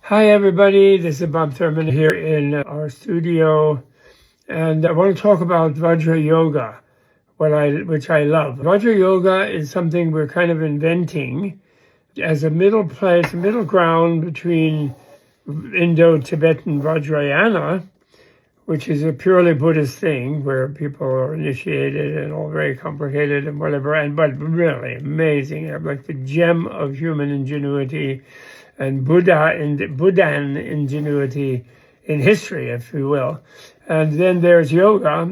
Hi everybody, this is Bob Thurman here in our studio, and I want to talk about Vajra Yoga, which I love. Vajra Yoga is something we're kind of inventing as a middle ground between Indo-Tibetan Vajrayana, which is a purely Buddhist thing where people are initiated and all very complicated and whatever, but really amazing, like the gem of human ingenuity and Buddhan ingenuity in history, if you will. And then there's yoga,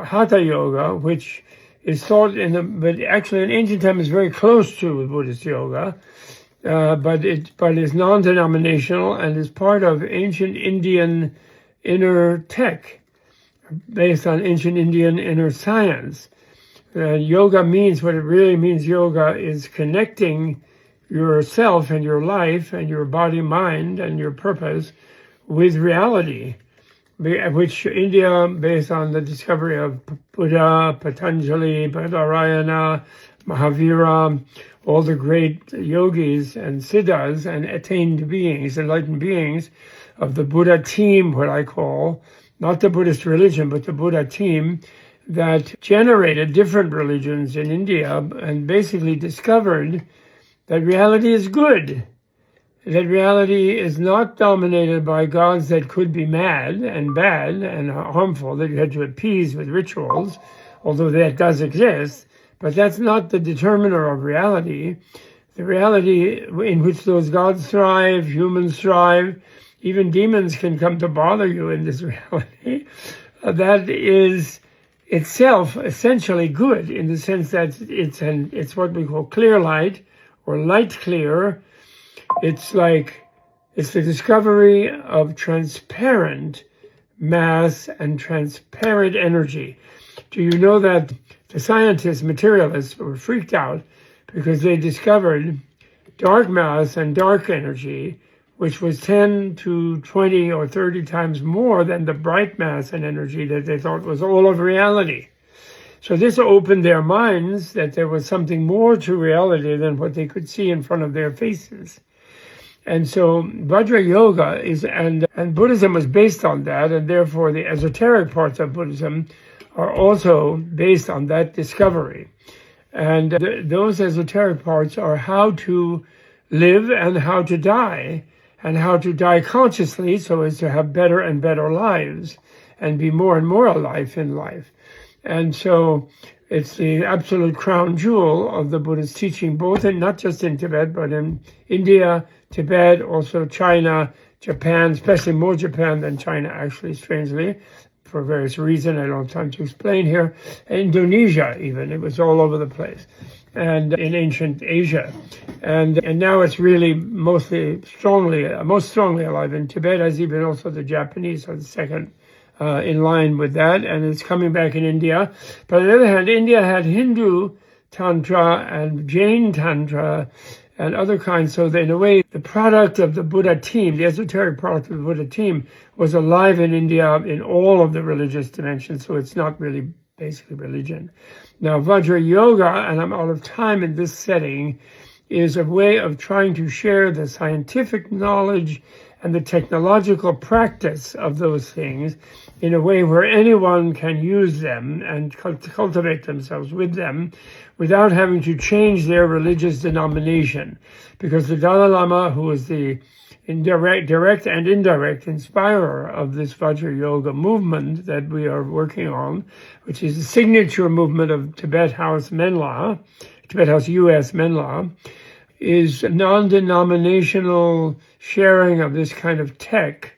Hatha Yoga, which is thought but actually in ancient times is very close to Buddhist yoga, but is non-denominational and is part of ancient Indian inner tech, based on ancient Indian inner science. Yoga means, what it really means, yoga is connecting yourself and your life and your body, mind, and your purpose with reality, which India, based on the discovery of Buddha, Patanjali, Badarayana, Mahavira, all the great yogis and siddhas and attained beings, enlightened beings of the Buddha team, what I call, not the Buddhist religion, but the Buddha team that generated different religions in India and basically discovered that reality is good, that reality is not dominated by gods that could be mad and bad and harmful, that you had to appease with rituals, although that does exist, but that's not the determiner of reality. The reality in which those gods thrive, humans thrive, even demons can come to bother you in this reality, that is itself essentially good in the sense that it's what we call clear light, or light clear. It's the discovery of transparent mass and transparent energy. Do you know that the scientists, materialists, were freaked out because they discovered dark mass and dark energy, which was 10 to 20 or 30 times more than the bright mass and energy that they thought was all of reality. So this opened their minds that there was something more to reality than what they could see in front of their faces. And so Vajra Yoga and Buddhism was based on that, and therefore the esoteric parts of Buddhism are also based on that discovery. And those esoteric parts are how to live and how to die consciously so as to have better and better lives and be more and more alive in life. And so it's the absolute crown jewel of the Buddhist teaching, not just in Tibet, but in India, Tibet, also China, Japan, especially more Japan than China, actually, strangely, for various reasons I don't have time to explain here. Indonesia, even, it was all over the place, and in ancient Asia. And now it's really most strongly alive in Tibet, as even also the Japanese are the second in line with that, and it's coming back in India. But on the other hand, India had Hindu Tantra and Jain Tantra and other kinds, so that in a way, the product of the Buddha team, the esoteric product of the Buddha team, was alive in India in all of the religious dimensions, so it's not really basically religion. Now, Vajra Yoga, and I'm out of time in this setting, is a way of trying to share the scientific knowledge and the technological practice of those things in a way where anyone can use them and cultivate themselves with them without having to change their religious denomination. Because the Dalai Lama, who is the direct and indirect inspirer of this Vajra Yoga movement that we are working on, which is the signature movement of Tibet House US Menla, is non-denominational sharing of this kind of tech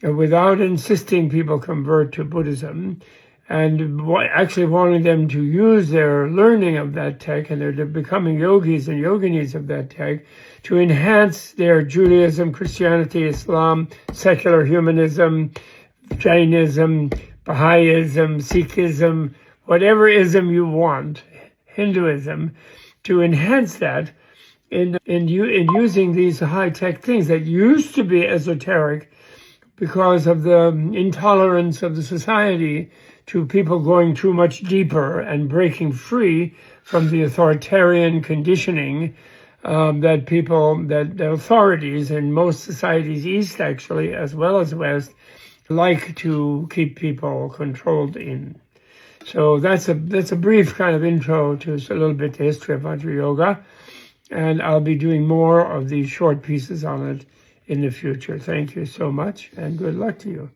without insisting people convert to Buddhism, and actually wanting them to use their learning of that tech and they're becoming yogis and yoginis of that tech to enhance their Judaism, Christianity, Islam, secular humanism, Jainism, Baha'ism, Sikhism, whatever ism you want, Hinduism, to enhance that in using these high-tech things that used to be esoteric because of the intolerance of the society to people going too much deeper and breaking free from the authoritarian conditioning that the authorities in most societies, East actually, as well as West, like to keep people controlled in. So that's a brief kind of intro to a little bit the history of Vajra Yoga. And I'll be doing more of these short pieces on it in the future. Thank you so much, and good luck to you.